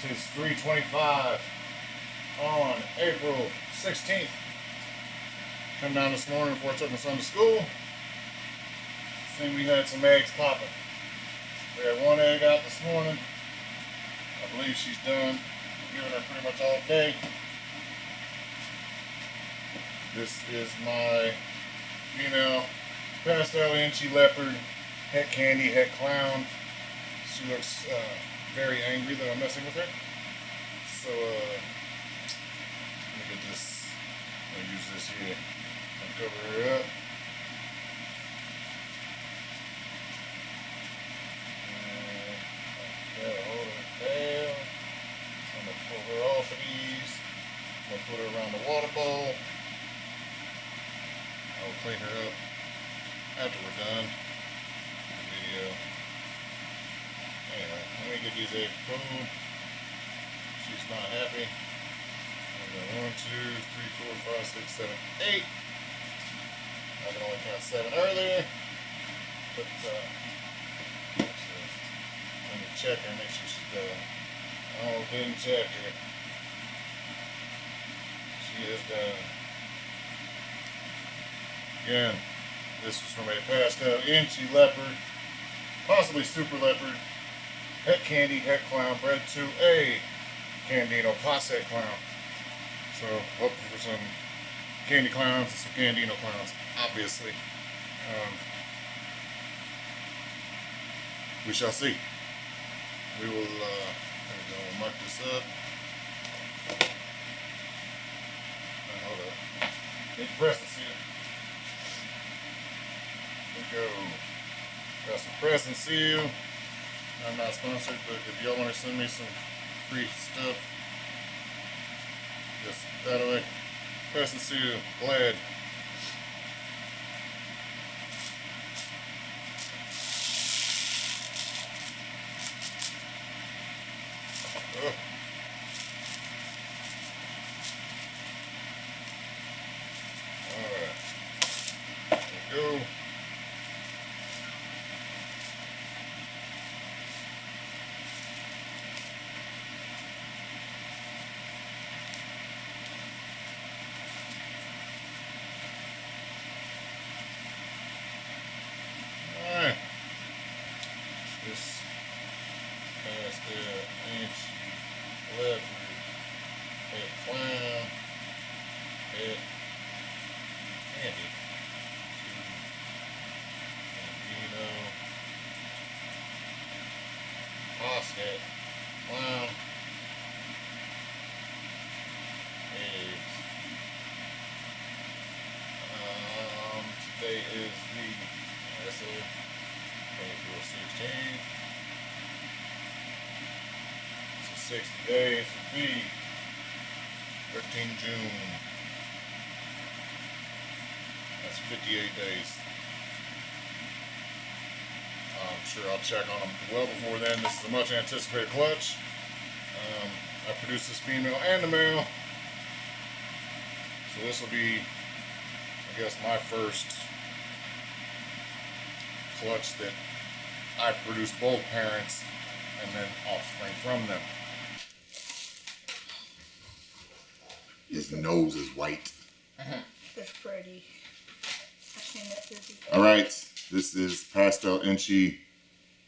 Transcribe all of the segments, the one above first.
Since 3:25 on April 16th. Come down this morning before I took my son to school. Seen we had some eggs popping. We had one egg out this morning. I believe she's done. I'm giving her pretty much all day. This is my female pastel inchy leopard, het candy, het clown. She looks very angry that I'm messing with her. So let me get this. I'm gonna use this here and cover her up. And hold her tail. I'm gonna pull her off of these. I'm gonna put her around the water bowl. I'll clean her up after we're done with the video. Anyway, let me get these eggs pulled. She's not happy. I got 1, 2, 3, 4, 5, 6, 7, 8. I can only count 7 earlier. But let me check her, make sure she's done. Oh, didn't check her. She is done. Again, this was from a pastel inchy leopard, possibly super leopard, het candy, het clown, bred to a Candino Posse clown. So hoping for some candy clowns and some Candino clowns, obviously. We shall see. We will, there we go, we'll mark this up. Hold up. Need to press this here. There we go. Got some press and seal. I'm not sponsored, but if y'all want to send me some free stuff, just that away. Press and seal. Glad. Oh. Alright. There we go. Alright. This pastel inchy leopard, het clown, het candy, Candino, Posse, clown, eggs. Today is April 16th. So 60 days would be 13 June. That's 58 days. I'm sure I'll check on them well before then. This is a much anticipated clutch. I produced this female and the male. So this will be, I guess, my first clutch that I've produced both parents and then offspring from them. His nose is white. That's pretty. I seen that busy. Alright, this is pastel inchy,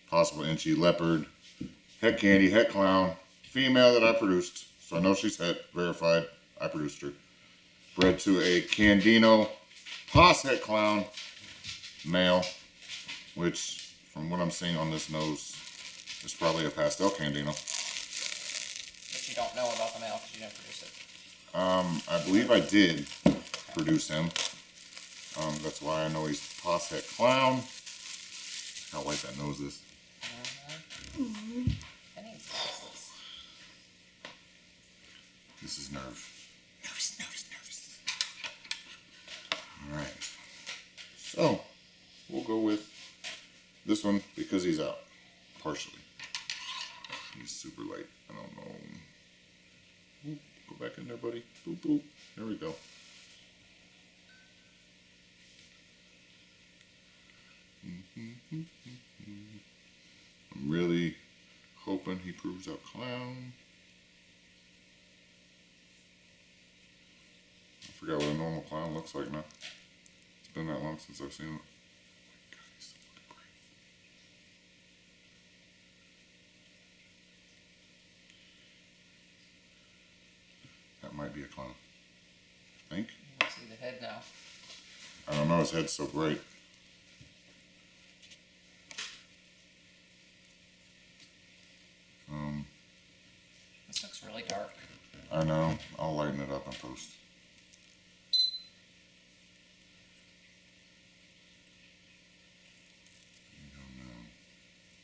possible inchy leopard, het candy, het clown, female that I produced. So I know she's het, verified. I produced her. Bred to a Candino Posse het clown, male, which from what I'm seeing on this nose is probably a pastel Candino. But you don't know about the male because you didn't produce it. I believe I did produce him. That's why I know he's Posse het clown. How white that nose is. This is nerve. Nervous. Alright. So, we'll go with this one because he's out. Partially. He's super light. I don't know. Oop, go back in there, buddy. Boop, boop. There we go. I'm really hoping hoping he proves out clown. I forgot what a normal clown looks like now. It's been that long since I've seen it. Oh my God, he's so fucking great. That might be a clown. I think. You can see the head now. I don't know, his head's so bright. This looks really dark. I know. I'll lighten it up and post. I don't know.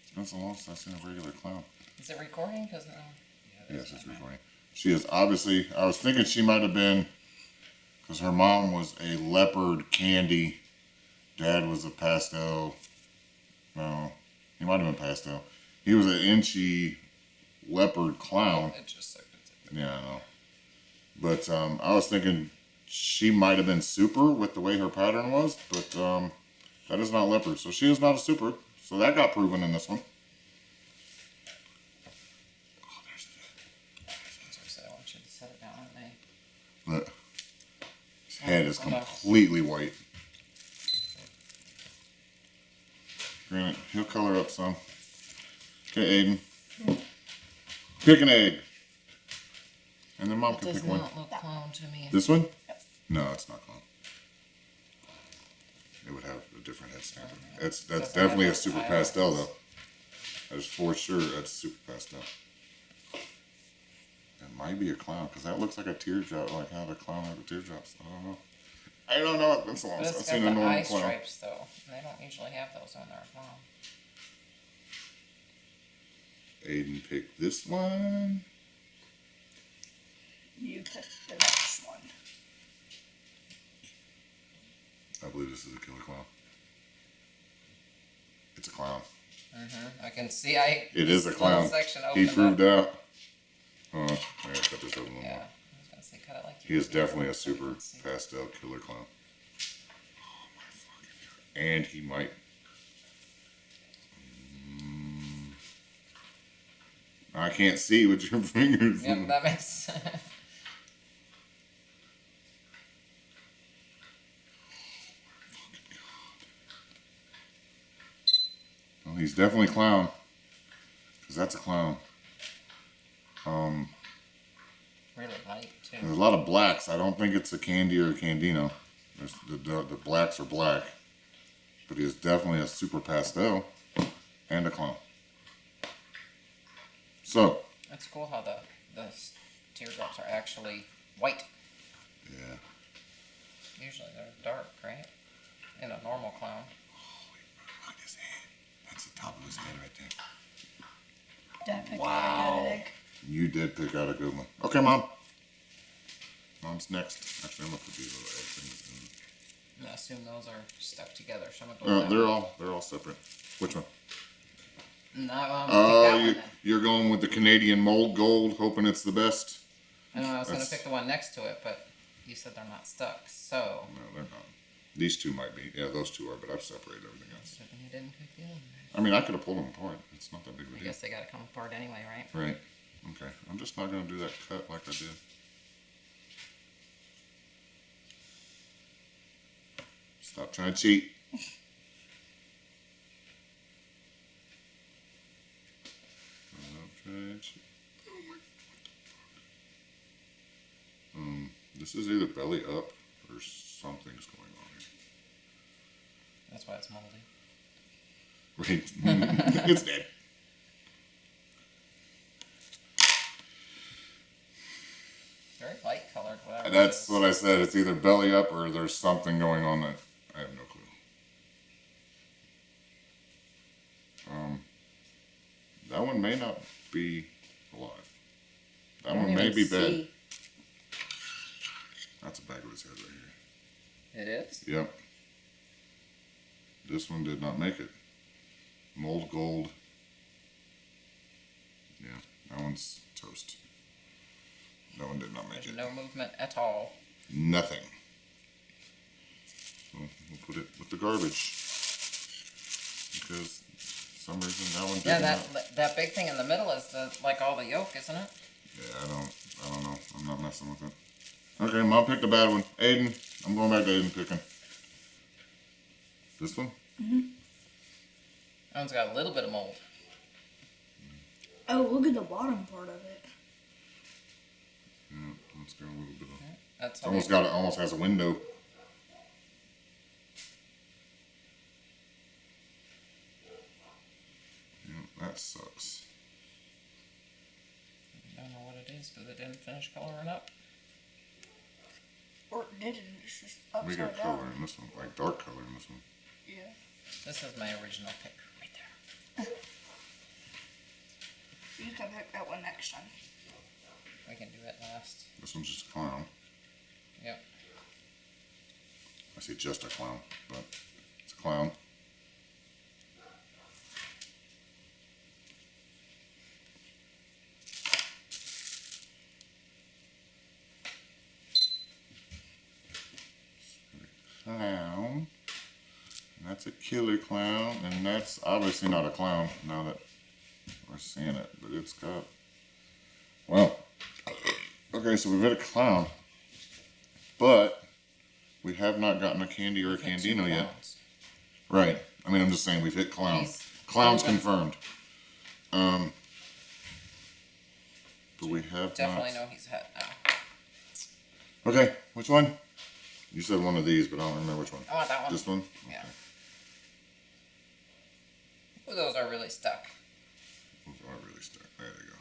It's been so long since I've seen a regular clown. Is it recording? Because no. Yeah, Yes, it's recording. She is obviously, I was thinking she might have been, because her mom was a leopard candy. Dad was a pastel. No, he might have been pastel. He was an inchy leopard clown. It just said it. Yeah, I know. But I was thinking she might have been super with the way her pattern was, but that is not leopard. So she is not a super. So that got proven in this one. Oh, there's the As I said, I want you to set it down on me. Look. His head is completely white. Granted, he'll color up some. Okay, Aiden. Pick an egg. And then Mom It can does pick one. not look clown to me. This one? Yep. No, it's not clown. It would have a different head stamp. That's Doesn't have definitely a those super eyes. pastel though. That is for sure. That's super pastel. It might be a clown because that looks like a teardrop, like how the clown had the teardrops. I don't know. I don't know. It's been so long But since I've it's got seen a the normal eye clown. stripes though. They don't usually have those on their clown. Aiden picked this one. You pick the next one. I believe this is a killer clown. It's a clown. I can see. It is a this clown. little section He opened proved up. out. Oh, I gotta cut this over a little Yeah, more. I was gonna say cut it like He you is did, definitely a so you super can see. pastel killer clown. Oh my fucking God. And he might. I can't see with your fingers. Yep, that makes. Well, he's definitely clown. Because that's a clown. Really light too. There's a lot of blacks. I don't think it's a candy or a candino. There's the blacks are black. But he is definitely a super pastel and a clown. So, It's cool how the teardrops are actually white. yeah. Usually they're dark, right? In a normal clown. Look at his head. That's the top of his head right there. Dad picked Wow. a good egg. You did pick out a good one. Okay, Mom. Mom's next. Actually, I'm gonna put these little egg things And I assume those are stuck together. So I'm in. gonna go with that They're all separate. Which one? one. No, I'm Oh, gonna pick that one then. you're going with the Canadian mold gold, hoping it's the best. I know I was gonna That's- pick the one next to it, but you said they're not stuck. So No, they're not. These two might be. Yeah, those two are, but I've separated everything else. you didn't pick the other one. I mean, I could have pulled them apart. It's not that big of a I deal. guess they gotta come apart anyway, right? Right. Okay. I'm just not gonna do that cut like I did. Stop trying to cheat. Stop trying to cheat. This is either belly up or something's going on That's why it's moldy. here. Right. It's dead. Very light colored, whatever. it That's is. what I said. It's either belly up or there's something going on that I have no clue. That one may not be alive. That one may be dead. That's the back of his head right It is? here. Yep. This one did not make it. Mold gold. Yeah, that one's toast. That one did not make There's it. no movement at all. Nothing. So we'll put it with the garbage. Because some reason that one Yeah, didn't. that big thing in the middle is like all the yolk, isn't it? Yeah, I don't know. I'm not messing with it. Okay, Mom picked a bad one. Aiden, I'm going back to Aiden picking. This one? That one's got a little bit of mold. Oh, look at the bottom part of it. Yeah, it's got a little bit of. That's It's almost has a window. Yeah, that sucks. I don't know what it is because it didn't finish coloring up. Or it didn't, it's just We upside got color down. in this one, like dark color in this one. Yeah. This is my original pick right there. You can pick that one next time. We can do it last. This one's just a clown. Yep. I say just a clown, but it's a clown. Clown. And that's a killer clown, and that's obviously not a clown now that we're seeing it, but it's got. Well, okay, so we've hit a clown, but we have not gotten a candy or a Hit two Candino yet. clowns. Right. I mean, I'm just saying we've hit clown. He's Clown's moving. confirmed. But we have Definitely not. know he's het now. Okay, which one? You said one of these, but I don't remember which one. I want that one. This one? Yeah. Ooh, those are really stuck. Those are really stuck. There they go.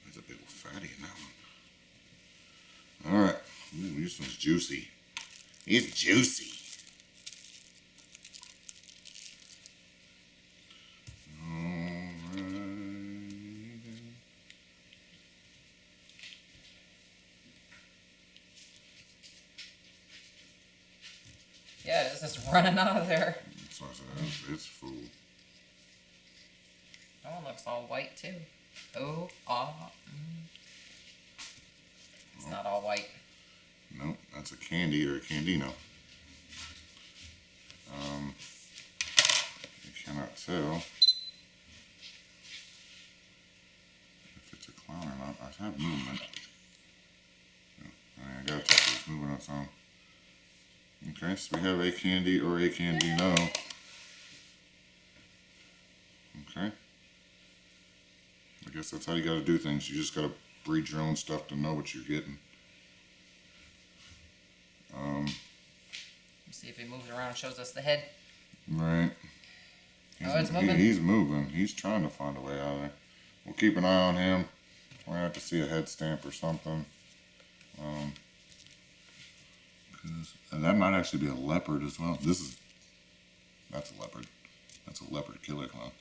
There's a big old fatty in that one. Alright. Ooh, this one's juicy. It's juicy. Alright. Yeah, it's just running out of there. That's what I said. It's full. That one looks all white too. Oh, It's not all white. Nope, that's a candy or a Candino. You cannot tell if it's a clown or not. I have movement. I gotta check if it's moving on its own. Okay, so we have a candy or a Candino. Okay. I guess that's how you gotta do things. You just gotta breed your own stuff to know what you're getting. Let's see if he moves around and shows us the head. Right. It's moving. He's moving. He's trying to find a way out of there. We'll keep an eye on him. We're gonna have to see a head stamp or something. And that might actually be a leopard as well. That's a leopard. That's a leopard killer clown.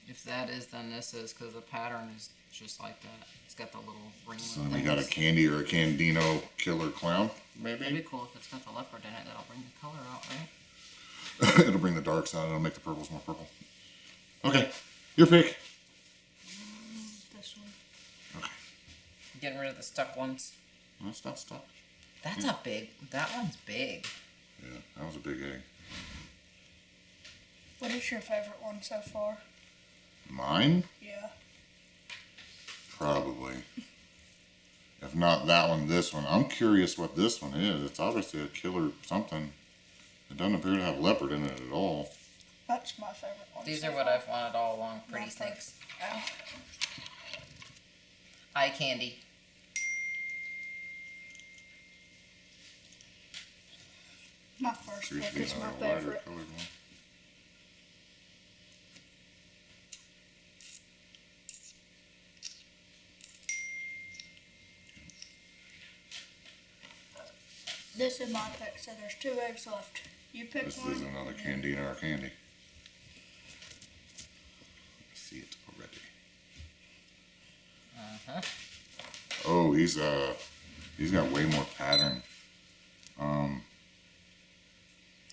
If that is, then this is because the pattern is just like that. It's got the little ringlet So then we got a candy or a Candino killer clown, That'd maybe. be cool if it's got the leopard in it. That'll bring the color out, right? It'll bring the darks out. It'll make the purples more purple. Okay, your pick. This one. Okay. Getting rid of the stuck ones. That's not stuck. That's a big. That one's big. Yeah, that was a big egg. What is your favorite one so far? Mine? Yeah. Probably. If not that one, this one. I'm curious what this one is. It's obviously a killer something. It doesn't appear to have leopard in it at all. That's my favorite one. These so are what far. I've wanted all along. Pretty My snakes. Ow. Eye candy. My first Appears to pick be is my another lighter favorite. colored one. This is my pick, so there's 2 eggs left. You pick This one. is another candy in our candy. I see it already. Uh-huh. Oh, he's got way more pattern.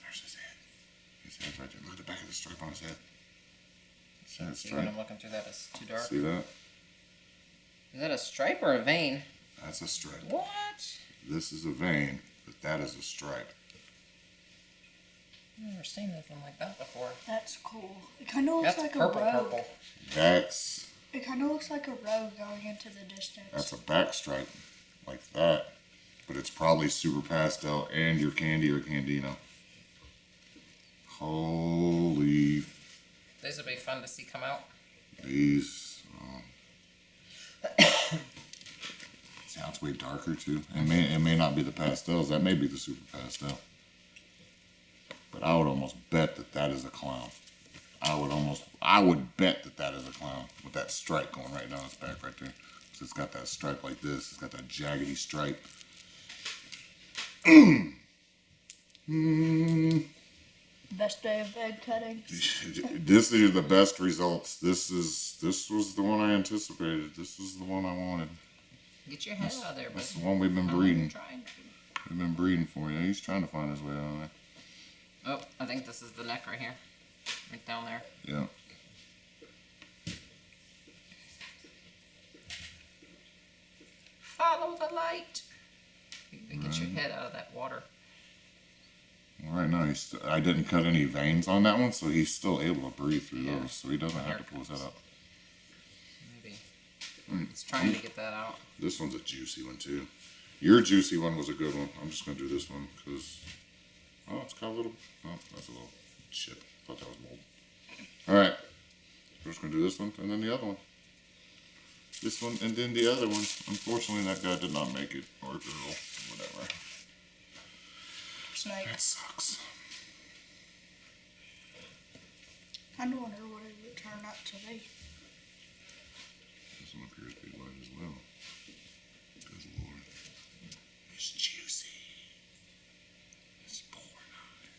There's his head. His head's right there. Look at the back of the stripe on his head. See that See, when stripe? I'm looking through that, it's too dark. See that? Is that a stripe or a vein? That's a stripe. What? This is a vein, but that is a stripe. I've never seen anything like that before. That's cool. It kind of looks That's like purple, a road. purple. That's It kind of looks like a road going into the distance. That's a back stripe, like that. But it's probably super pastel and your candy or Candino. Holy, These would be fun to see come out. these. See how it's way darker too. It may not be the pastels. That may be the super pastel. But I would almost bet that that is a clown. I would bet that that is a clown with that stripe going right down its back right there. So it's got that stripe like this. It's got that jaggedy stripe. Best day of egg cutting. This is the best results. This was the one I anticipated. This is the one I wanted. Get your head out of there, That's buddy. the one we've been I'm breeding. trying to. We've been breeding for you. He's trying to find his way out of there. Oh, I think this is the neck right here. Right down there. Yeah. Follow the light. Get your head out of that water. Well, right now, I didn't cut any veins on that one, so he's still able to breathe through Yeah. those, so he doesn't have Here to it pull his head comes. out. Maybe. It's trying to get that out. This one's a juicy one, too. Your juicy one was a good one. I'm just going to do this one, because, oh, it's got a little, oh, that's a little chip. I thought that was mold. All right. We're just going to do this one, and then the other one. This one, and then the other one. Unfortunately, that guy did not make it, or girl, whatever. Snake. That sucks. I wonder what it would turn out to be. This one appears to be white as well. Good lord. It's juicy. It's pouring out.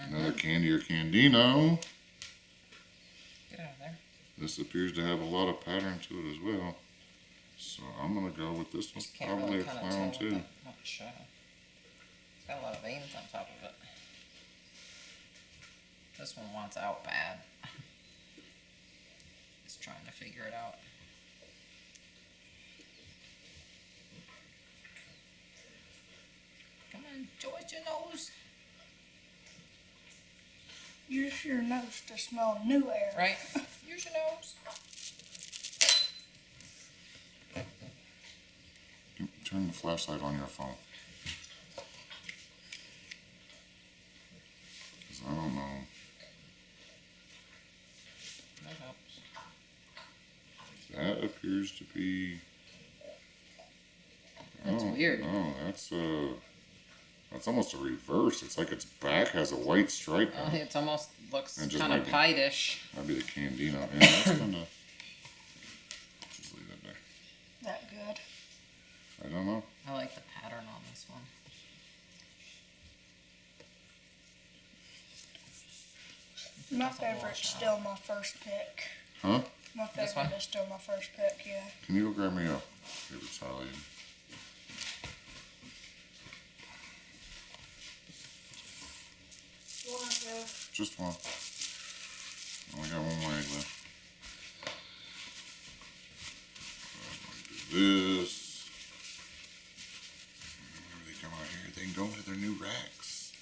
Another candy or Candino. Get out of there. This appears to have a lot of pattern to it as well. So I'm gonna go with this one. Just can't Probably really a kind of clown tell too. with that much. It's got a lot of veins on top of it. This one wants out bad. It's trying to figure it out. Come on, George, your nose. Use your nose to smell new air. Right? Use your nose. Turn the flashlight on your phone. 'Cause I don't know. That helps. That appears to be. That's weird. Oh, that's almost a reverse. It's like its back has a white stripe on it. It almost looks And just kind of might be- pie-dish. That'd be the Candino. Yeah, that's gonna. Just leave it there. That good. I don't know. I like the pattern on this one. My Doesn't wash favorite's out. still my first pick. Huh? My This one? favorite is still my first pick, yeah. Can you go grab me a paper towel? Ian? Just one. Only got one more egg left. I'm gonna do this. Whenever they come out here, they can go into their new racks.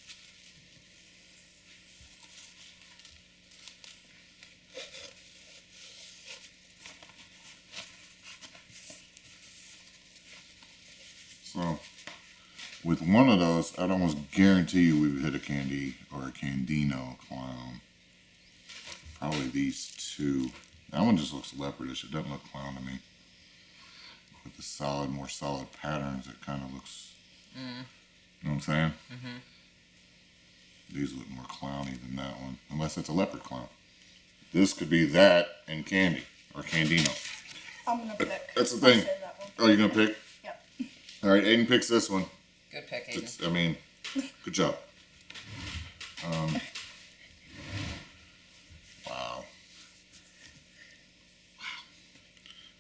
So, with one of those, I'd almost guarantee you we would hit a candy or a Candino clown. Probably these two. That one just looks leopardish. It doesn't look clown to me. With the solid, more solid patterns, it kind of looks. You know what I'm saying? Mm-hmm. These look more clowny than that one, unless it's a leopard clown. This could be that and candy or Candino. I'm gonna pick. That's the I'll thing. say that one. Oh, you're gonna pick? Yep. All right, Aiden picks this one. Good pick, Aiden. I mean, good job. Wow.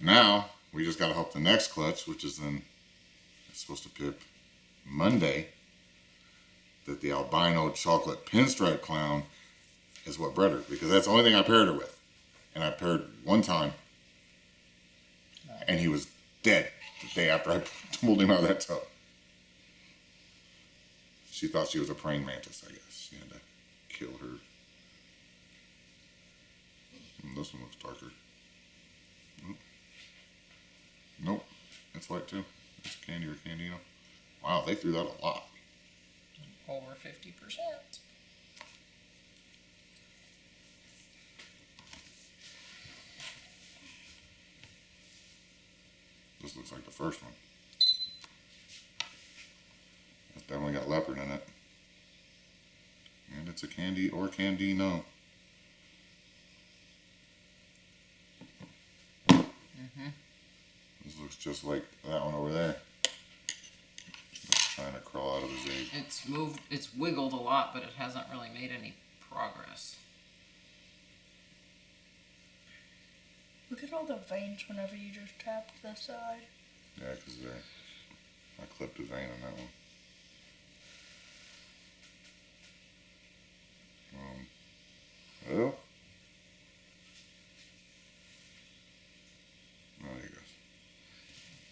Now we just gotta hope the next clutch, which is then it's supposed to pick Monday, that the albino chocolate pinstripe clown is what bred her, because that's the only thing I paired her with. And I paired one time, and he was dead the day after I pulled him out of that tub. She thought she was a praying mantis, I guess. She had to kill her. And this one looks darker. Nope, it's white too. It's candy or candino. Wow, they threw that a lot. Over 50%. This looks like the first one. It's definitely got leopard in it. And it's a candy or candino. This looks just like that one over there. It's trying to crawl out of his egg. It's moved, it's wiggled a lot, but it hasn't really made any progress. Look at all the veins whenever you just tap the side. Yeah, because I clipped a vein on that one. Well, oh, there he goes.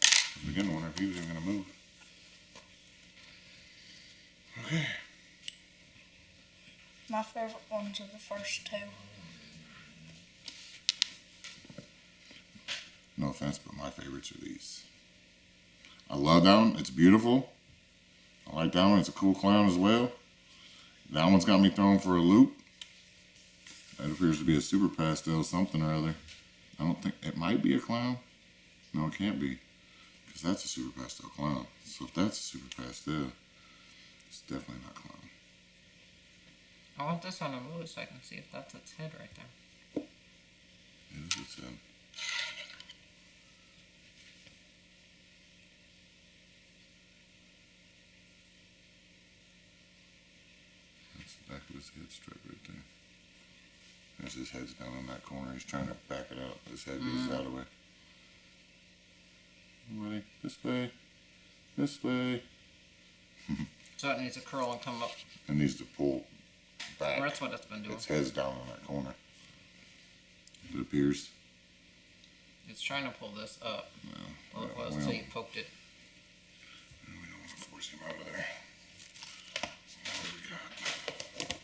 I was beginning to wonder if he was even going to move. Okay. My favorite ones are the first two. No offense, but my favorites are these. I love that one. It's beautiful. I like that one. It's a cool clown as well. That one's got me thrown for a loop. That appears to be a super pastel something or other. I don't think, it might be a clown. No, it can't be. Because that's a super pastel clown. So if that's a super pastel, it's definitely not clown. I want this on a movie so I can see if that's its head right there. It is its head. That's the back of his head strip right there. There's his head's down in that corner. He's trying to back it out. His head goes out of the way. Ready? This way. This way. So it needs to curl and come up. It needs to pull back. Or that's what it's been doing. Its head's down in that corner. It appears. It's trying to pull this up. Well, it was we until don't- you poked it. We don't want to force him out of there. What do we got?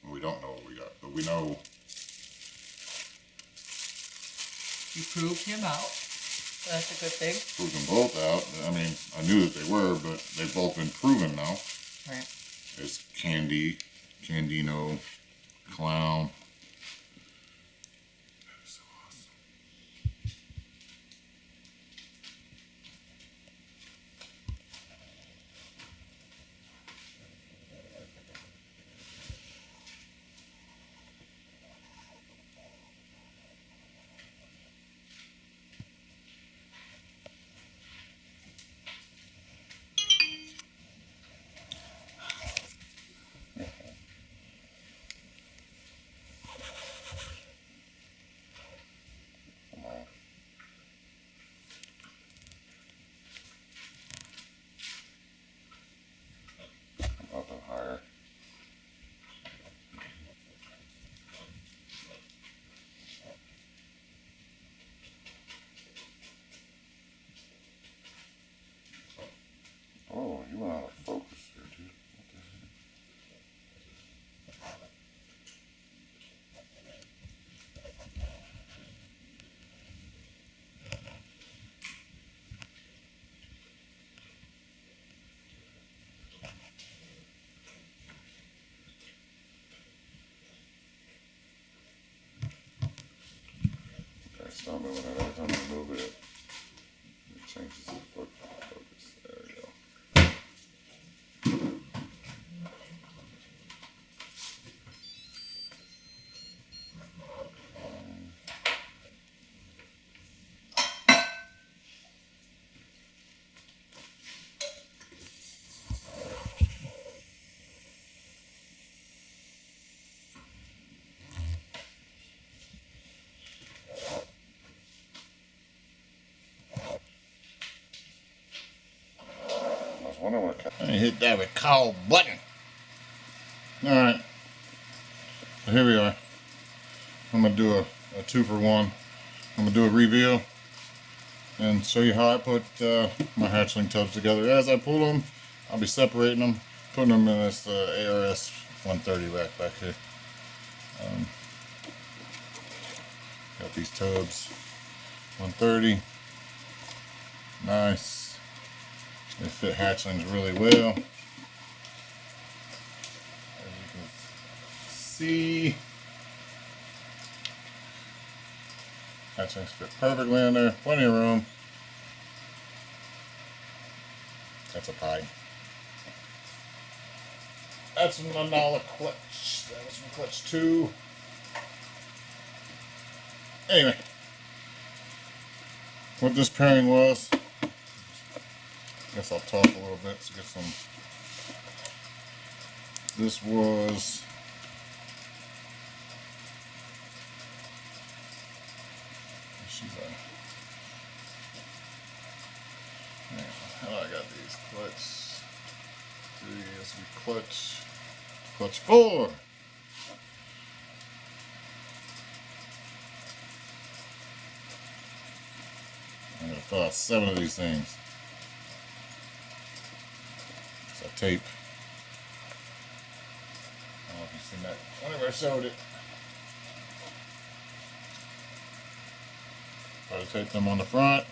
Well, we don't know what we got, but we know. You proved him out. That's a good thing. Proved them both out. I mean, I knew that they were, but they've both been proven now. Right. It's candy, candino, clown. That is so awesome. Come on. Up and higher. Oh, you went out of focus there, dude. What the heck? Okay, stop moving it every time you move it. It changes the focus. There we go. wonder what. Let me hit that recall button. Alright. So here we are. I'm going to do a 2-for-1. I'm going to do a reveal and show you how I put my hatchling tubs together. As I pull them, I'll be separating them, putting them in this ARS 130 rack back here. Got these tubs, 130. Nice. They fit hatchlings really well. As you can see, hatchlings fit perfectly in there. Plenty of room. That's a pie. That's from the Nala clutch. That was from clutch 2. Anyway, what this pairing was, I guess I'll talk a little bit to get some. This was how I got these clutch 3, this will be clutch 4. I'm gonna fill out 7 of these things. So tape. I don't know if you've seen that whenever I showed it. Try to tape them on the front.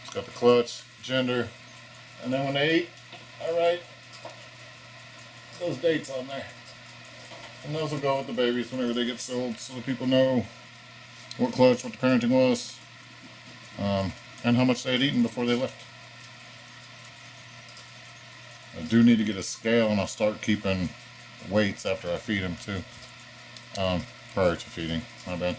It's got the clutch, gender, and then when they eat, I write those dates on there. And those will go with the babies whenever they get sold, so that people know what clutch, what the parenting was, and how much they had eaten before they left. I do need to get a scale, and I'll start keeping weights after I feed them too. Prior to feeding, my bad.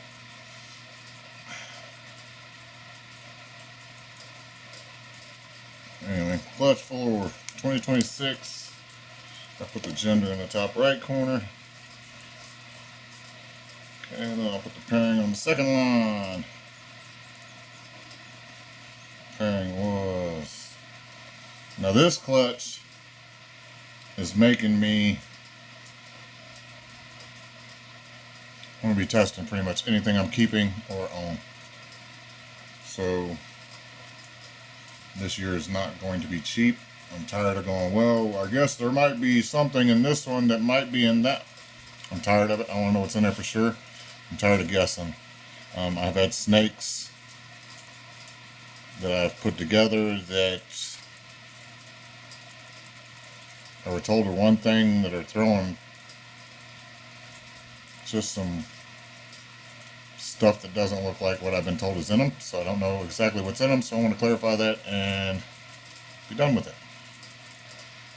Anyway, clutch for 2026. I put the gender in the top right corner. Okay, and then I'll put the pairing on the second line. Pairing was. Now this clutch is making me. I'm going to be testing pretty much anything I'm keeping or own. So this year is not going to be cheap. I'm tired of going, well, I guess there might be something in this one that might be in that. I'm tired of it. I want to know what's in there for sure. I'm tired of guessing. I've had snakes that I've put together that I were told are one thing, that are throwing just some stuff that doesn't look like what I've been told is in them. So I don't know exactly what's in them. So I want to clarify that and be done with it.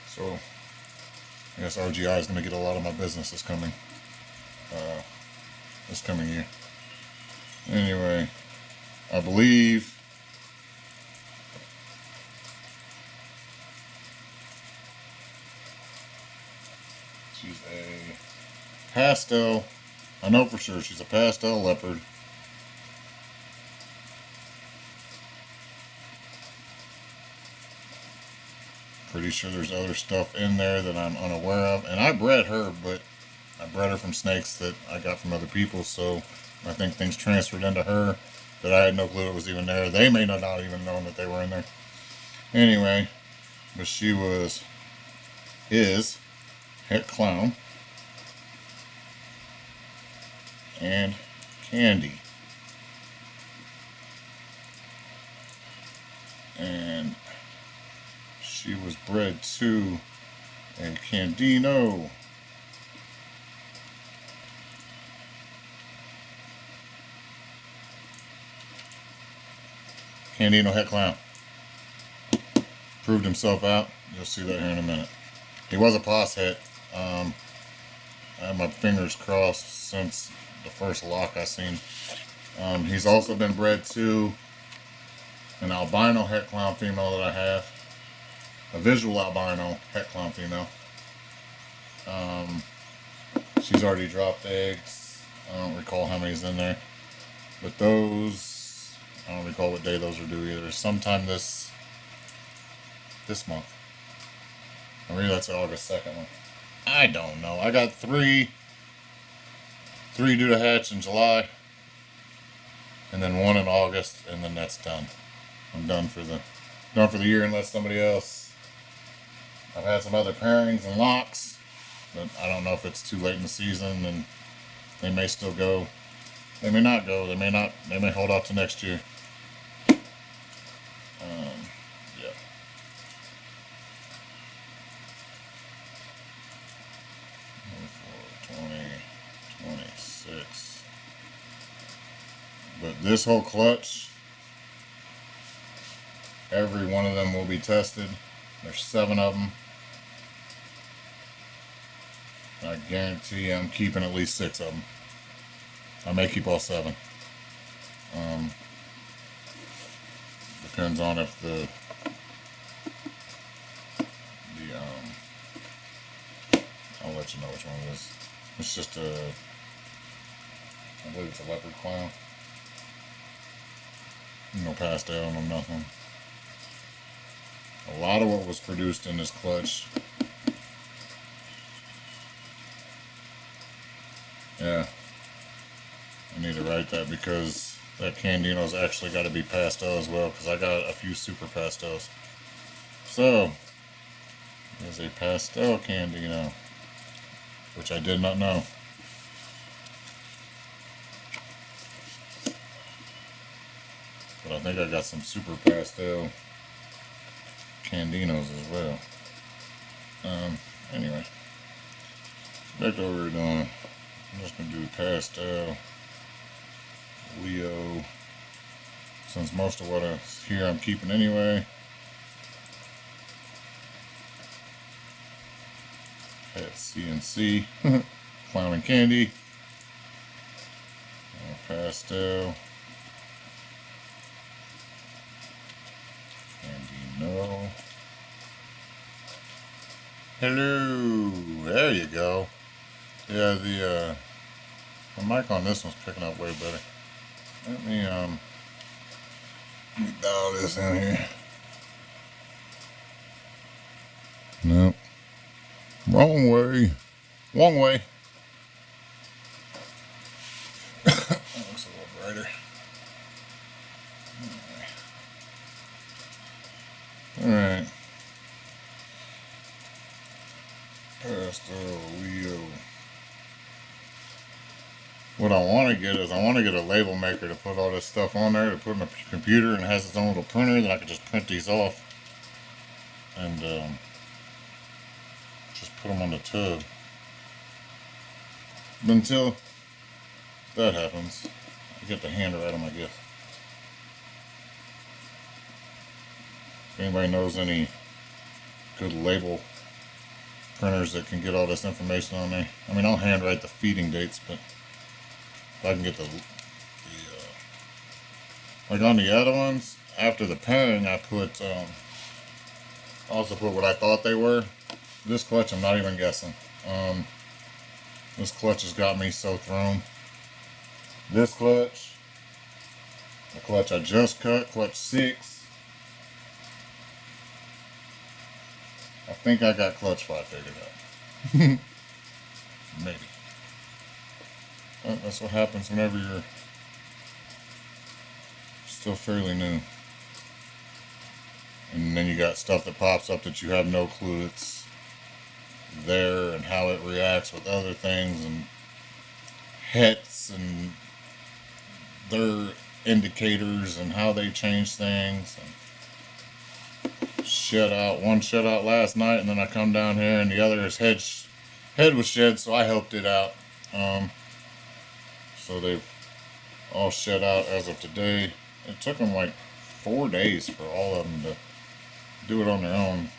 So I guess RGI is going to get a lot of my business this coming year. Anyway, I believe she's a pastel. I know for sure she's a pastel leopard. Pretty sure there's other stuff in there that I'm unaware of. And I bred her, but I bred her from snakes that I got from other people. So I think things transferred into her that I had no clue it was even there. They may not even known that they were in there. Anyway, but she is Het Clown and Candy. And she was bred to a Candino. Candino Het Clown. Proved himself out. You'll see that here in a minute. He was a pos het. I had my fingers crossed since the first lock I seen. He's also been bred to an albino Het Clown female that I have. A visual albino Het Clown female. She's already dropped eggs. I don't recall how many's in there. But those, I don't recall what day those are due either. Sometime this this month. Or maybe that's the August 2nd one. I don't know. I got three due to hatch in July, and then one in August, and then that's done. I'm done for the year unless somebody else. I've had some other pairings and locks, but I don't know if it's too late in the season, and they may still go. They may not go. They may hold out to next year. Yeah. For 2026. But this whole clutch, every one of them will be tested. There's 7 of them. I guarantee I'm keeping at least 6 of them. I may keep all 7. Depends on if the I'll let you know which one it is. It's just I believe it's a leopard clown. No pastel, no nothing. A lot of what was produced in this clutch. Yeah. I need to write that because that Candino's actually got to be pastel as well, because I got a few super pastels. So, there's a pastel Candino, which I did not know. But I think I got some super pastel Candinos as well. Anyway, back to what we were doing. I'm just gonna do pastel, Leo, since most of what is here I'm keeping anyway. At CNC, Clown and Candy, pastel, Candino. Hello, there you go. Yeah, the mic on this one's picking up way better. Let me dial this in here. Nope. Wrong way. Wrong way. That looks a little brighter. Alright. Pastel Leo. What I want to get is I want to get a label maker to put all this stuff on there, to put in the computer, and it has its own little printer that I can just print these off and just put them on the tub. But until that happens, I get the hand right on, I guess. If anybody knows any good label printers that can get all this information on there, I mean, I'll handwrite the feeding dates, but if I can get the like on the other ones, after the pairing, I put also put what I thought they were. This clutch, I'm not even guessing. This clutch has got me so thrown. This clutch, the clutch I just cut, clutch 6. I think I got clutch 5 figured out. Maybe. That's what happens whenever you're still fairly new. And then you got stuff that pops up that you have no clue it's there and how it reacts with other things and hits and their indicators and how they change things. And one shut out last night, and then I come down here and the other his head was shed, so I helped it out. So they've all shut out as of today. It took them like 4 days for all of them to do it on their own.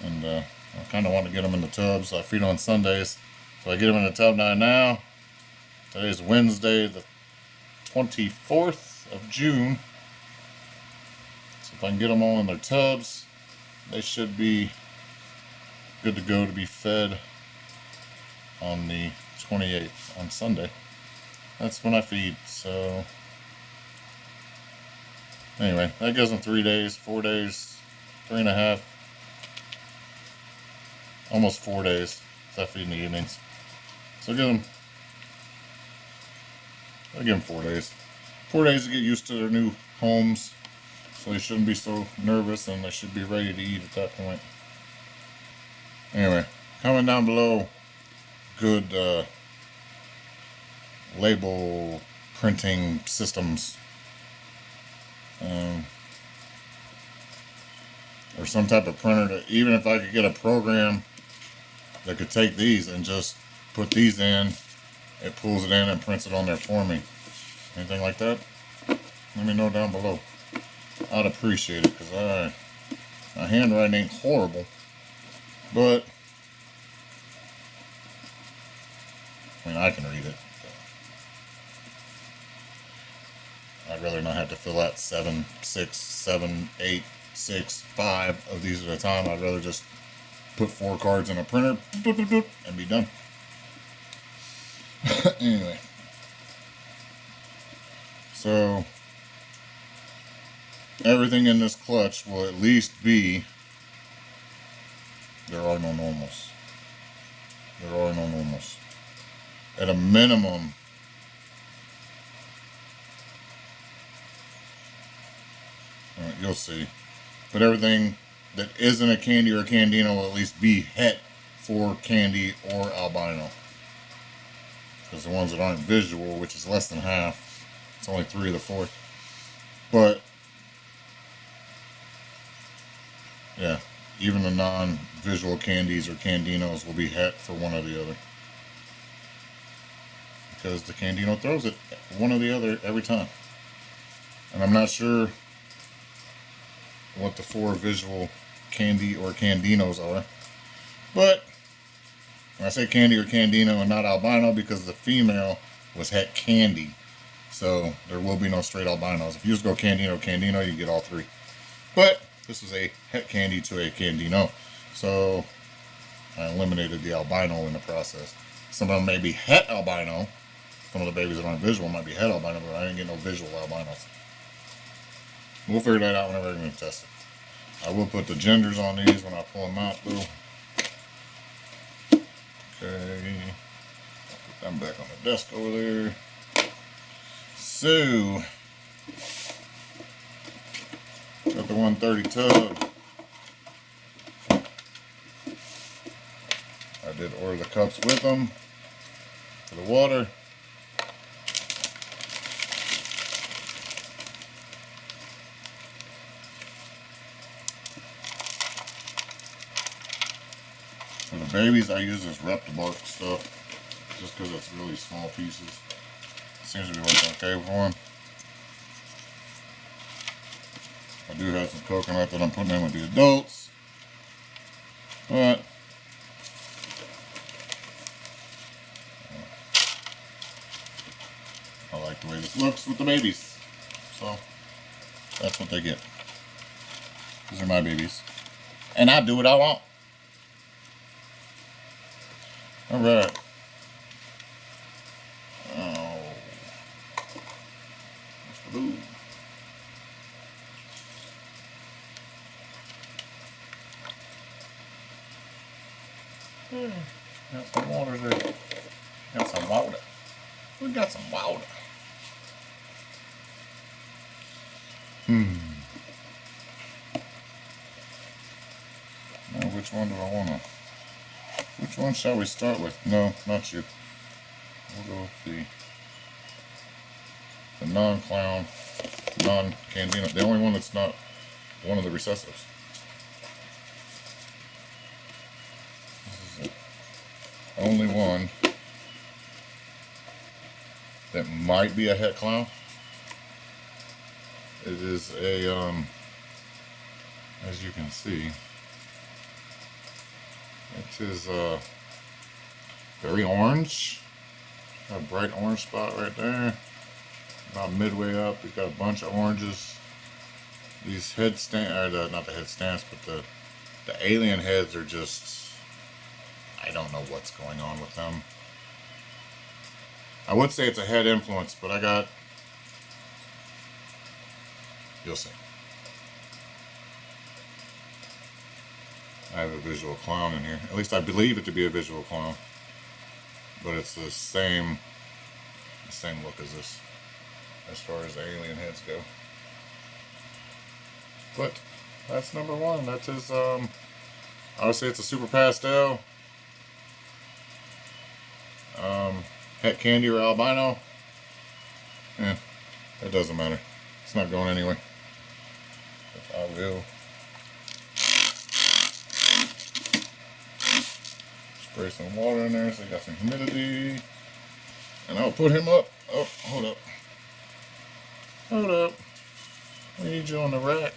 And I kind of want to get them in the tub, so I feed on Sundays. So I get them in the tub now. Today's Wednesday, the 24th of June. So if I can get them all in their tubs, they should be good to go to be fed on the 28th, on Sunday. That's when I feed, so anyway, that gives them 3 days, 4 days, 3.5, almost 4 days. So I feed in the evenings. So I'll give them 4 days. 4 days to get used to their new homes. So they shouldn't be so nervous and they should be ready to eat at that point. Anyway, comment down below good label printing systems. Or some type of printer that, even if I could get a program that could take these and just put these in, it pulls it in and prints it on there for me. Anything like that? Let me know down below. I'd appreciate it, because my handwriting ain't horrible, but I mean, I can read it. I'd rather not have to fill out 7, 6, 7, 8, 6, 5 of these at a time. I'd rather just put 4 cards in a printer and be done. Anyway, so everything in this clutch will at least be, there are no normals. There are no normals. At a minimum, you'll see. But everything that isn't a candy or a candino will at least be het for candy or albino. Because the ones that aren't visual, which is less than half, it's only 3 of the 4. But yeah, even the non-visual candies or candinos will be het for one or the other. Because the candino throws it one or the other every time. And I'm not sure what the 4 visual candy or candinos are. But when I say candy or candino and not albino, because the female was het candy. So there will be no straight albinos. If you just go candino, you get all 3. But this was a het candy to a candino. So I eliminated the albino in the process. Some of them may be het albino. Some of the babies that aren't visual might be het albino, but I didn't get no visual albinos. We'll figure that out whenever we're going to test it. I will put the genders on these when I pull them out, though. Okay. I'll put them back on the desk over there. So, got the 130 tub. I did order the cups with them for the water. For the babies, I use this Reptibark stuff just because it's really small pieces. Seems to be working okay for them. I do have some coconut that I'm putting in with the adults, but I like the way this looks with the babies, so that's what they get. These are my babies, and I do what I want. All right. Oh, that's the blue. Got some water there. Got some water. We got some water. Now, which one do I want to? Which one shall we start with? No, not you. We'll go with the non-clown, non-candino. The only one that's not one of the recessives. This is the only one that might be a het clown. It is a, as you can see, it is very orange. Got a bright orange spot right there. About midway up, we've got a bunch of oranges. These headstand, or not the headstands, but the alien heads are just, I don't know what's going on with them. I would say it's a head influence, but I got, you'll see. I have a visual clown in here. At least I believe it to be a visual clown. But it's the same look as this, as far as the alien heads go. But that's number one. That's his, I would say it's a super pastel. Het candy or albino. Yeah, it doesn't matter. It's not going anywhere. But I will spray some water in there so you got some humidity. And I'll put him up. Oh, hold up. Hold up. We need you on the rack.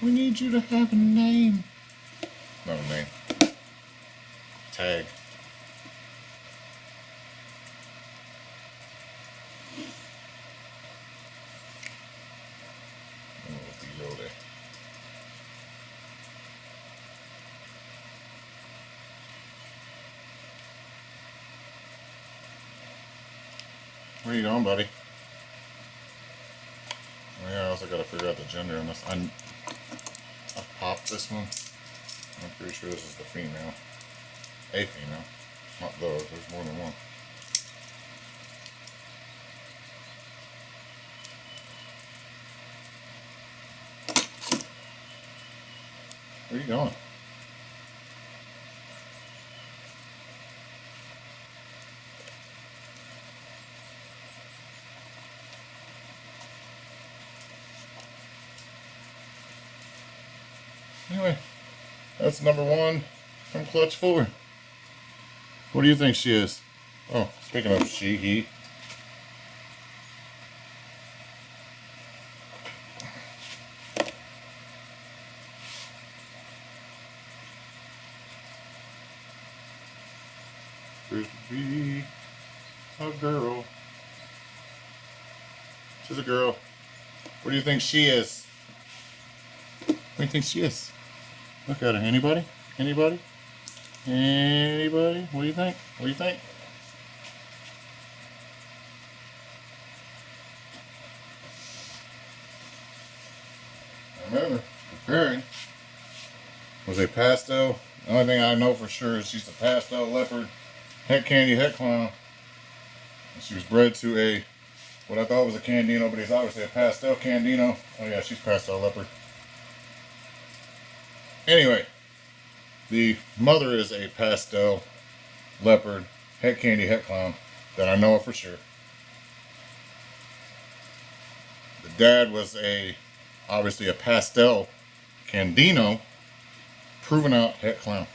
We need you to have a name. Not a name. Tag. Where you going, buddy? Oh, yeah, I also gotta figure out the gender on this. I've popped this one. I'm pretty sure this is the female. A female. Not those, there's more than one. Where you going? Anyway, that's number one from Clutch 4. What do you think she is? Oh, speaking of she, he. There's to be a girl. She's a girl. What do you think she is? What do you think she is? Look at her. Anybody? Anybody? Anybody? What do you think? What do you think? Remember, preparing was a pastel. The only thing I know for sure is she's a pastel leopard, het candy, het clown. And she was bred to a, what I thought was a candino, but it's obviously a pastel candino. Oh yeah, she's pastel leopard. Anyway, the mother is a pastel leopard, het candy, het clown, that I know of for sure. The dad was obviously a pastel candino, proven out het clown.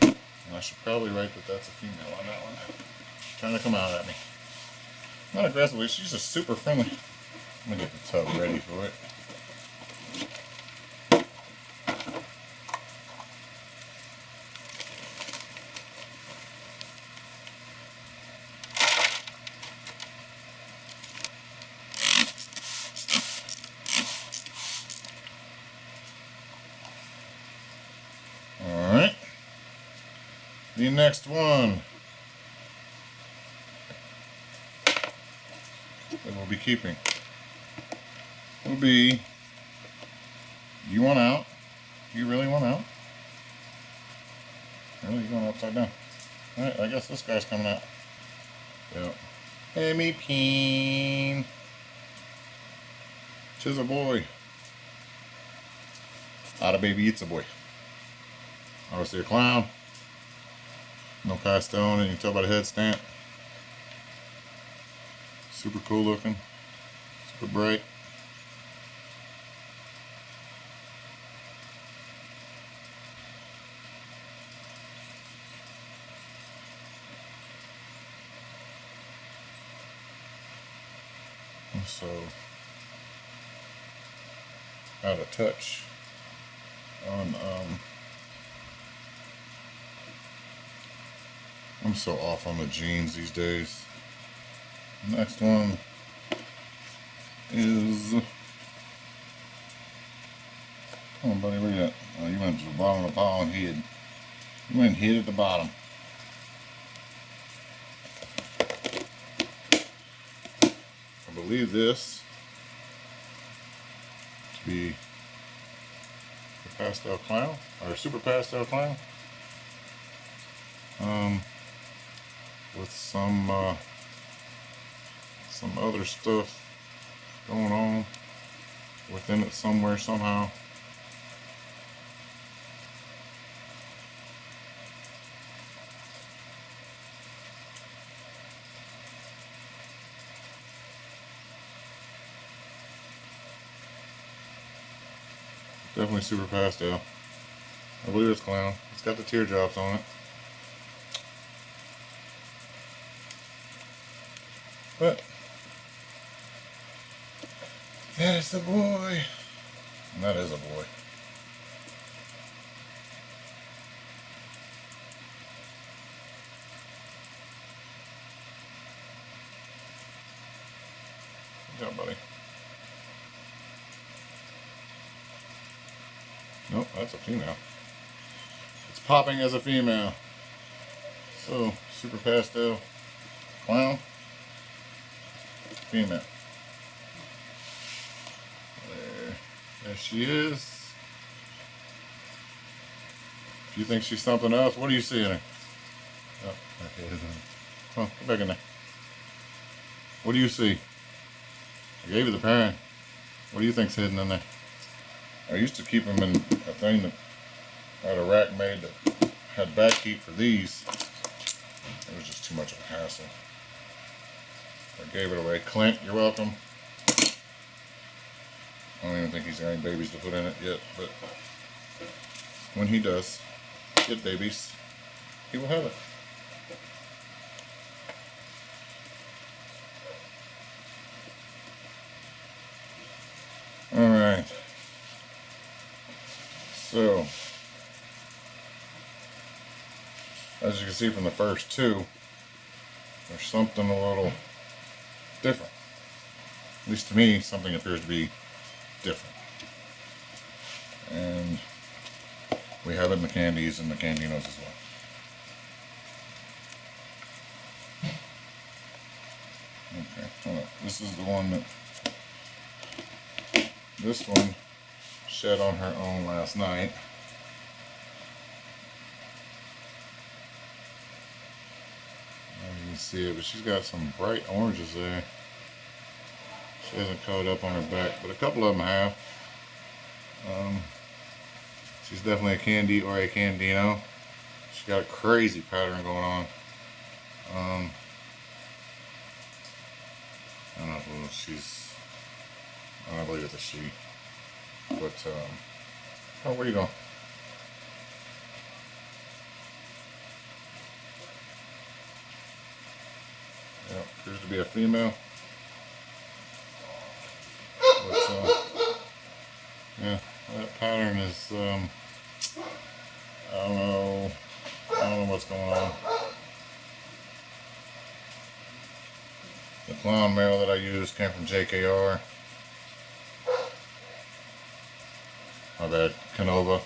And I should probably write that that's a female on that one. Trying to come out at me. Not aggressively, she's just super friendly. I'm gonna get the tub ready for it. Alright. The next one that we'll be keeping will be, you want out? You really want out? Really? You going upside down? Alright, I guess this guy's coming out. Yep. Hey, me peen. Tis a boy. Not a baby, it's a boy. Obviously a clown. No pastel on it, you can tell by the head stamp. Super cool looking. Super bright. So, out of touch on, I'm so off on the jeans these days. Next one is, come on buddy, where you at? Oh, you went to the bottom of the pile and hid. You went and hid at the bottom. I believe this to be the pastel clown, or super pastel clown. With some other stuff going on within it somewhere somehow. Definitely super pastel. I believe it's clown. It's got the teardrops on it. But that is the boy. And that is a boy. Good job, buddy. Nope, that's a female. It's popping as a female. So, super pastel clown, female. There she is. If you think she's something else, what do you see in her? Oh, her head is in there. Oh, get back in there. What do you see? I gave you the parent. What do you think's hidden in there? I used to keep them in a thing that I had a rack made that had back heat for these. It was just too much of a hassle. I gave it away. Clint, you're welcome. I don't even think he's got any babies to put in it yet, but when he does get babies, he will have it. Alright. So, as you can see from the first two, there's something a little different. At least to me, something appears to be different. And we have it in the candies and the candinos as well. Okay, hold on. This is the one that, this one shed on her own last night. You can see it, but she's got some bright oranges there. She hasn't colored up on her back, but a couple of them have. She's definitely a candy or a candino. She's got a crazy pattern going on. I don't know if she's, I don't believe it's a she. But, oh, where you going? Yeah, appears to be a female. But, yeah, that pattern is, I don't know what's going on. The clown male that I used came from JKR. My bad, Canova.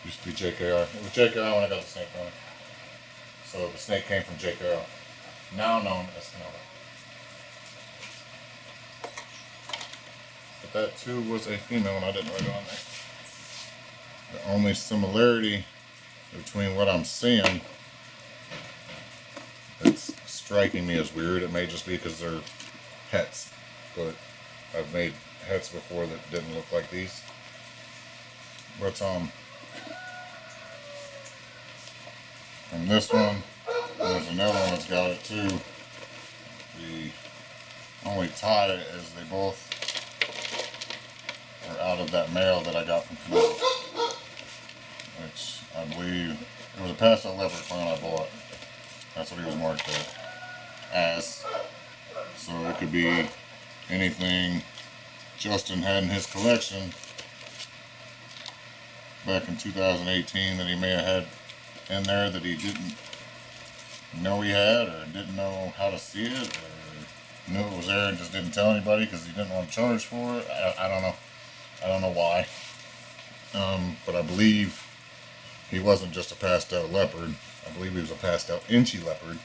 Used to be JKR. It was JKR when I got the snake from it. So the snake came from JKR. Now known as Canova. But that too was a female and I didn't write it on there. The only similarity between what I'm seeing that's striking me as weird, it may just be because they're hets, but I've made hets before that didn't look like these. But and this one, and there's another one that's got it too. The only tie is they both are out of that male that I got from Canova, which I believe it was a pastel leopard clown I bought. That's what he was marked as. So it could be anything Justin had in his collection back in 2018 that he may have had in there that he didn't know he had, or didn't know how to see it, or knew it was there and just didn't tell anybody because he didn't want to charge for it. I don't know. I don't know why. But I believe he wasn't just a pastel leopard. I believe he was a pastel inchy leopard.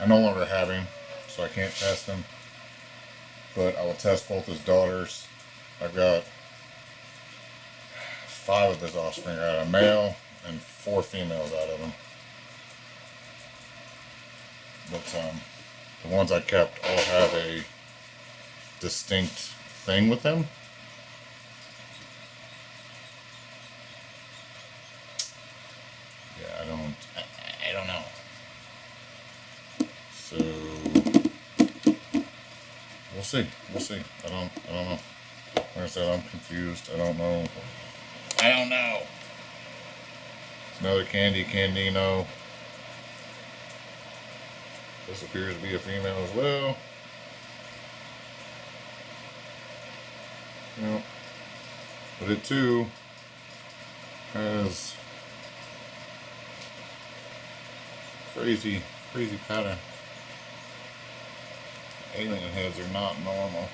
I no longer have him, so I can't test him. But I will test both his daughters. I've got 5 of his offspring. I got a male and 4 females out of him. But the ones I kept all have a distinct thing with them. Yeah, I don't know. So we'll see. We'll see. I don't know. Like I said, I'm confused. I don't know. It's another Candino. This appears to be a female as well. Yep. But it too has crazy pattern. Alien heads are not normal.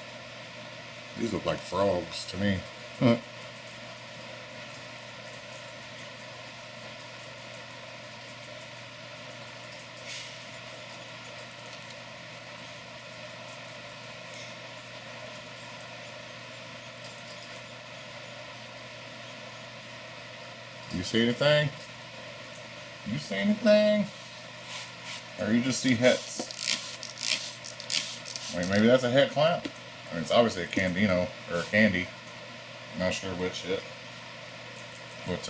These look like frogs to me. Huh. You see anything? You see anything? Or you just see hets? Wait, maybe that's a het clown. I mean, it's obviously a Candino or a Candy. I'm not sure which yet. But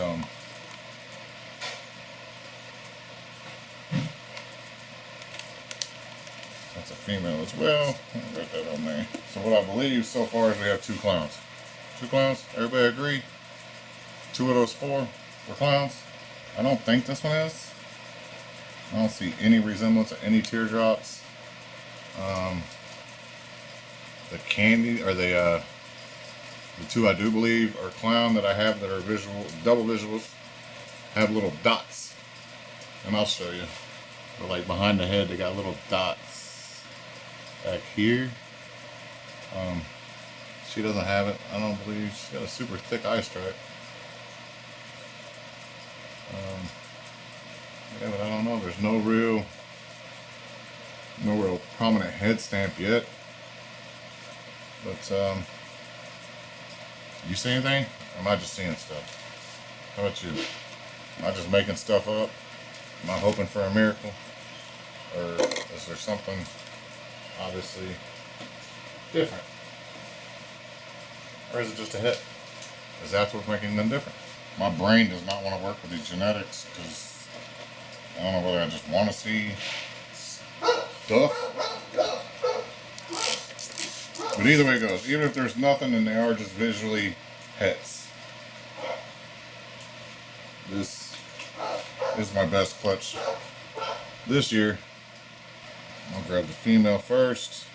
that's a female as well. I'll write that on there. So what I believe so far is we have 2 clowns. 2 clowns. Everybody agree? 2 of those 4 were clowns. I don't think this one is. I don't see any resemblance of any teardrops. The Candy or the 2 I do believe are clown that I have that are visual, double visuals, have little dots, and I'll show you. But like behind the head, they got little dots back here. She doesn't have it. I don't believe she's got a super thick eye stripe. Yeah, but I don't know. There's no real prominent head stamp yet. But you see anything? Or am I just seeing stuff? How about you? Am I just making stuff up? Am I hoping for a miracle? Or is there something obviously different? Or is it just a hit? Is that what's making them different? My brain does not want to work with these genetics because I don't know whether I just want to see stuff. But either way it goes, even if there's nothing and they are just visually hets. This is my best clutch this year. I'll grab the female first.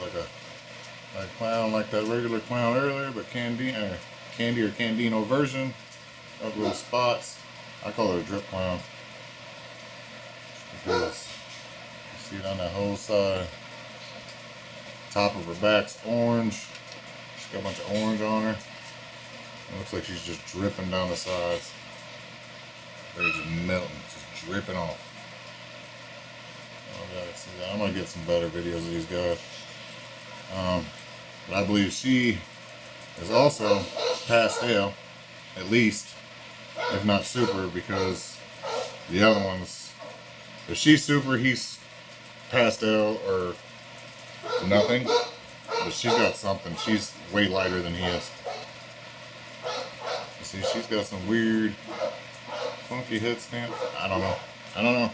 Like a clown like that regular clown earlier, but Candy or Candino version of little spots. I call her a drip clown because you see it on that whole side. Top of her back's orange. She's got a bunch of orange on her. It looks like she's just dripping down the sides. They're just melting, just dripping off. Oh, God, see that. I'm gonna get some better videos of these guys. But I believe she is also pastel, at least, if not super, because the other ones, if she's super, he's pastel or nothing. But she's got something. She's way lighter than he is. You see, she's got some weird, funky head stamp. I don't know.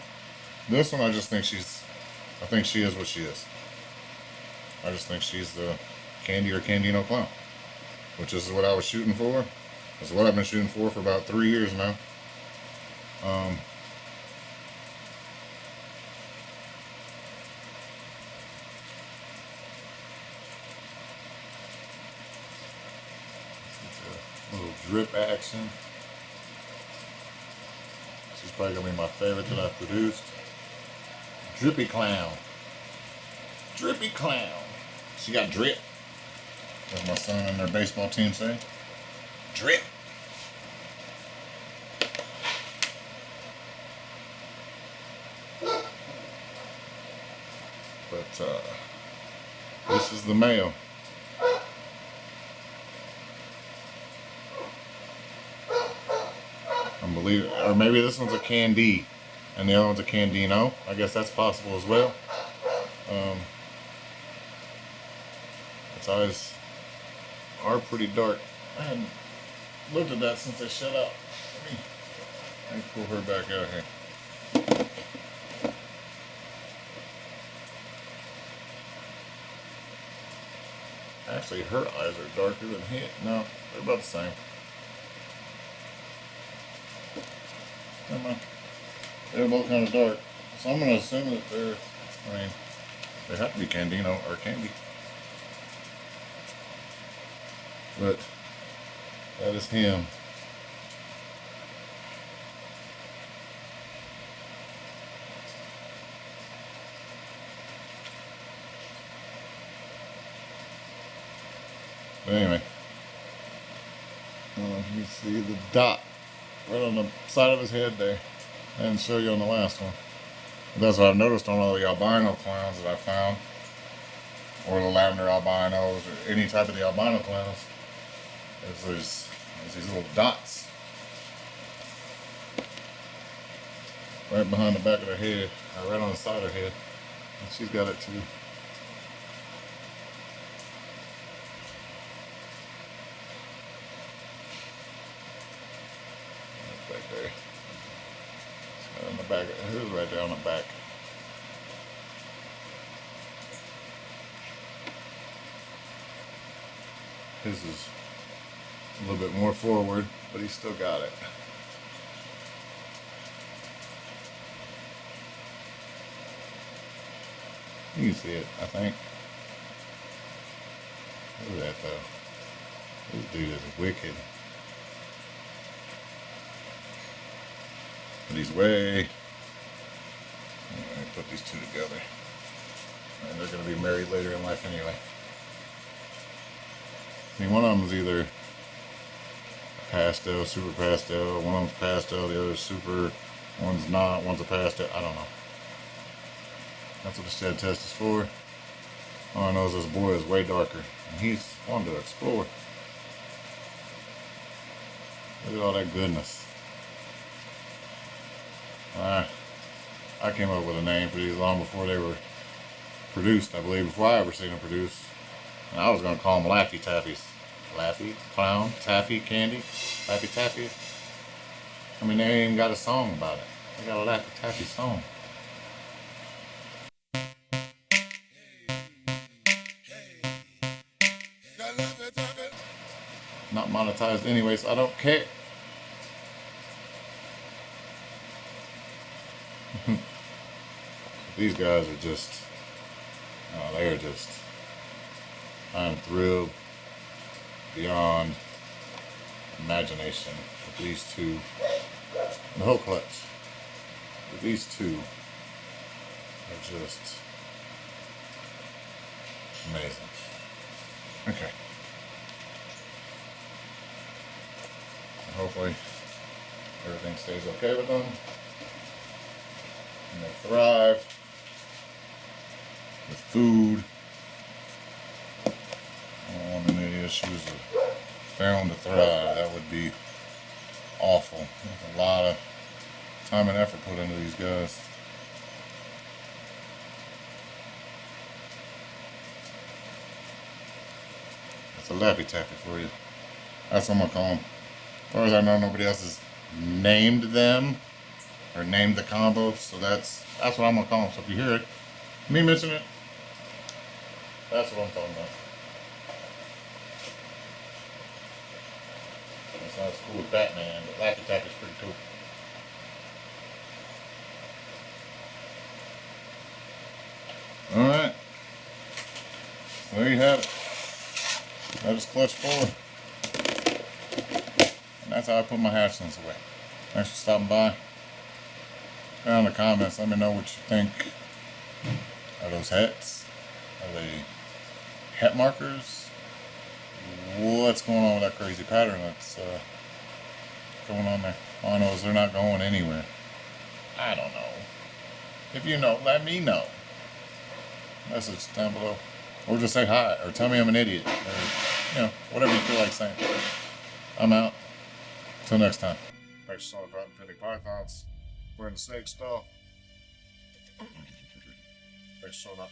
This one, I think she is what she is. I just think she's the Candy or Candino clown, which is what I was shooting for. That's what I've been shooting for about 3 years now. It's a little drip action. She's probably gonna be my favorite that I've produced. Drippy clown. Drippy clown. She got drip. As my son and their baseball team say. Drip. This is the male. I believe, or maybe this one's a Candy, and the other one's a Candino. I guess that's possible as well. Its eyes are pretty dark. I hadn't looked at that since they shut up. Let me pull her back out here. Actually, her eyes are darker than his. No, they're about the same. Never mind. They're both kind of dark. So I'm going to assume that they're, I mean, they have to be Candino or Candy. But that is him. But anyway, you see the dot right on the side of his head there. I didn't show you on the last one. But that's what I've noticed on all the albino clowns that I found, or the lavender albinos, or any type of the albino clowns, is there's these little dots right behind the back of their head, or right on the side of her head. And she's got it too. Back there. It's on the back. Who's right there on the back? His is a little bit more forward, but he's still got it. You can see it, I think. Look at that though. This dude is wicked. But he's way. Let me put these two together. And they're going to be married later in life anyway. See, one of them is either pastel, super pastel. One of them's pastel, the other's super. One's not, one's a pastel. I don't know. That's what the shed test is for. All I know is this boy is way darker. And he's wanting to explore. Look at all that goodness. I came up with a name for these long before they were produced, I believe, before I ever seen them produced. And I was going to call them Laffy Taffies. Laffy, Clown, Taffy, Candy, Laffy Taffy. I mean, they ain't even got a song about it. They got a Laffy Taffy song. Not monetized anyway, so I don't care. These guys are just, they're just, I'm thrilled beyond imagination with these two, the whole clutch, with these two are just amazing. Okay. Hopefully everything stays okay with them and they thrive with food. I don't want any issues of failing to thrive. That would be awful. There's a lot of time and effort put into these guys. That's a Laffy Taffy for you. That's what I'm gonna call them. As far as I know, nobody else has named them or named the combo, so that's what I'm gonna call them. So if you hear it, me mention it, that's what I'm talking about. That's not as cool as Batman, but Laffy Taffy's pretty cool. Alright. So there you have it. That is clutch 4. And that's how I put my hatchlings away. Thanks for stopping by. Down in the comments, let me know what you think. Are those hats? Are they hat markers? What's going on with that crazy pattern that's going on there? All I know is they're not going anywhere. I don't know. If you know, let me know. message down below. Or just say hi, or tell me I'm an idiot, or, whatever you feel like saying. I'm out. Till next time. Thanks for selling cotton pinning pythons. We're in the snake stall. Thanks for showing up.